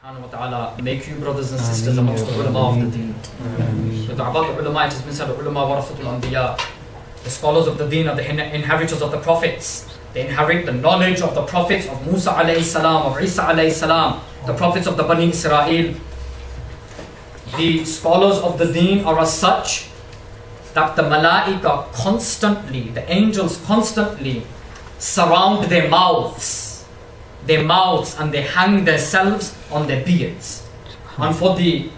subhanahu wa ta'ala make you brothers and sisters amongst the ulama of the deen. With the about the ulama, it has been said, ulama warathatul anbiya. The scholars of the deen are the inheritors of the prophets. They inherit the knowledge of the prophets of Musa alayhi salam, of Isa alayhi salam, the prophets of the Bani Israel. The scholars of the deen are as such that the malaika constantly, the angels constantly surround their mouths, and they hang themselves on their beards. And for the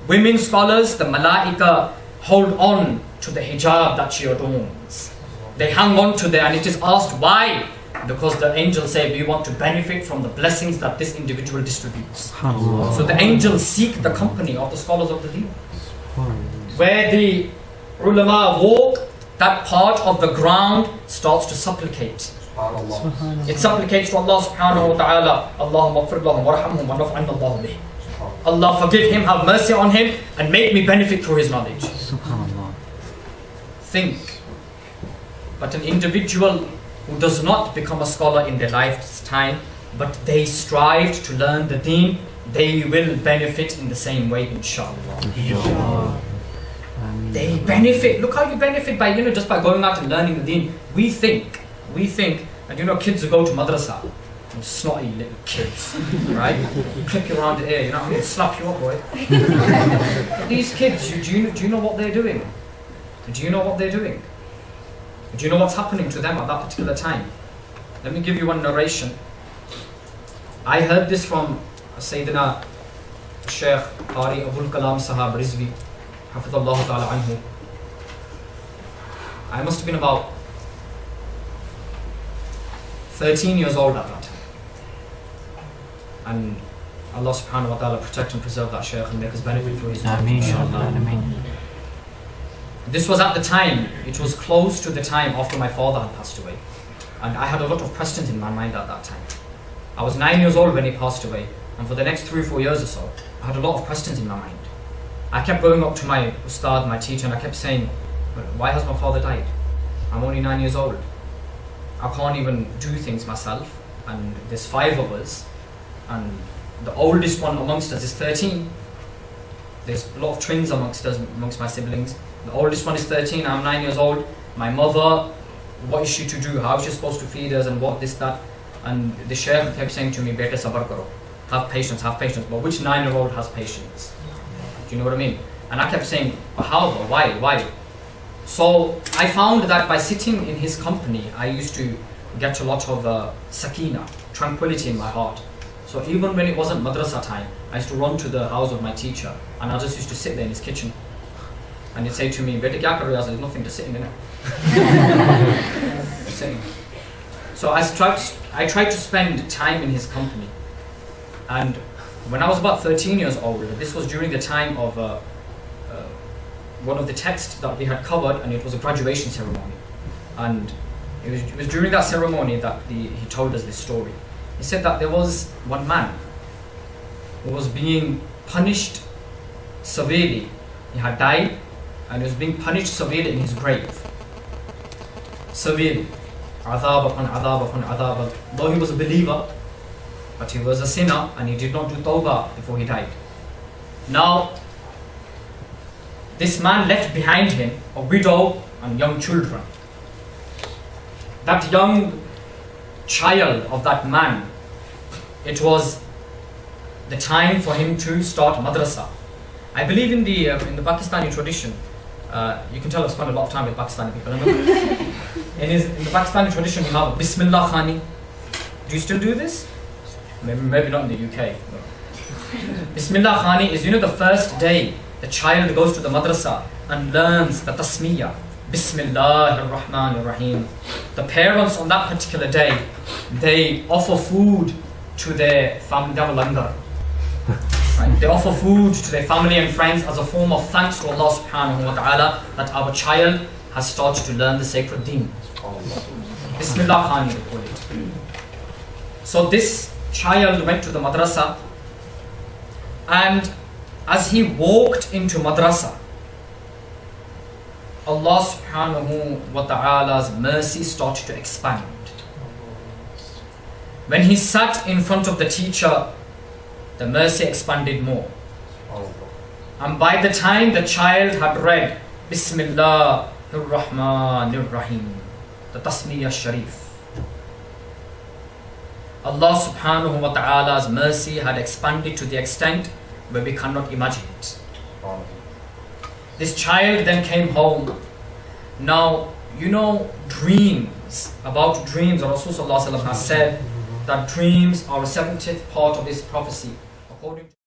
women scholars, the malaika hold on to the hijab that she adorns. They hang on to there, and it is asked why? Because the angels say we want to benefit from the blessings that this individual distributes. So the angels seek the company of the scholars of the deen. Where the ulama walk, that part of the ground starts to supplicate. It supplicates to Allah subhanahu wa ta'ala, Allahumma gfir lahum warhamhum wa naf'anna Allah bih. Allah forgive him, have mercy on him, and make me benefit through his knowledge. Think. But an individual who does not become a scholar in their lifetime, but they strive to learn the deen, they will benefit in the same way, inshallah. They benefit. Look how you benefit by, just by going out and learning the deen. We think, and kids who go to madrasa, snotty little kids, right? Clip you around the ear, I'm going to slap you up, boy. These kids, do you know what they're doing? Do you know what they're doing? Do you know what's happening to them at that particular time? Let me give you one narration. I heard this from Sayyidina Shaykh Qari Abul Kalam Sahab Rizvi, Hafidhullah Ta'ala Anhu. I must have been about 13 years old at that time. And Allah subhanahu wa ta'ala protect and preserve that Shaykh and make us benefit through his knowledge, inshallah. This was at the time, it was close to the time after my father had passed away. And I had a lot of questions in my mind at that time. I was 9 years old when he passed away. And for the next 3 or 4 years or so, I had a lot of questions in my mind. I kept going up to my ustad, my teacher, and I kept saying, why has my father died? I'm only 9 years old. I can't even do things myself. And there's 5 of us. And the oldest one amongst us is 13. There's a lot of twins amongst us, amongst my siblings. The oldest one is 13, I'm 9 years old. My mother, what is she to do? How is she supposed to feed us and what, this, that? And the Shaykh kept saying to me, Beta sabar karo. Have patience, have patience. But which 9-year-old has patience? Do you know what I mean? And I kept saying, but how? Why? So I found that by sitting in his company, I used to get a lot of sakina, tranquility in my heart. So even when it wasn't madrasa time, I used to run to the house of my teacher and I just used to sit there in his kitchen. And he'd say to me, Beta kya kar rahe ho? There's nothing to sit in it. Sitting. So I tried to spend time in his company. And when I was about 13 years old, this was during the time of one of the texts that we had covered, and it was a graduation ceremony. And it was during that ceremony that he told us this story. He said that there was one man who was being punished severely. He had died and he was being punished severely in his grave. Severely. Adhab upon adhab upon adhab. Though he was a believer, but he was a sinner and he did not do tawbah before he died. Now, this man left behind him a widow and young children. That young child of that man, it was the time for him to start madrasa. I believe in the Pakistani tradition, you can tell I've spent a lot of time with Pakistani people. In the Pakistani tradition, you have Bismillah Khani. Do you still do this? Maybe not in the UK. Bismillah Khani is, the first day the child goes to the madrasa and learns the tasmiyah. Bismillah ar-Rahman ar-Rahim. The parents on that particular day, they offer food to their family. They have a langar. Right? They offer food to their family and friends as a form of thanks to Allah subhanahu wa ta'ala that our child has started to learn the sacred deen. Bismillah Khani, they call it. So this child went to the madrasa, and as he walked into madrasa, Allah subhanahu wa ta'ala's mercy started to expand. When he sat in front of the teacher, the mercy expanded more. And by the time the child had read Bismillah ar-Rahman ar-Rahim, the Tasmiyah Sharif, Allah subhanahu wa ta'ala's mercy had expanded to the extent where we cannot imagine it. This child then came home. Now, you know, dreams, about dreams, Rasulullah has said that dreams are a 70th part of this prophecy. According to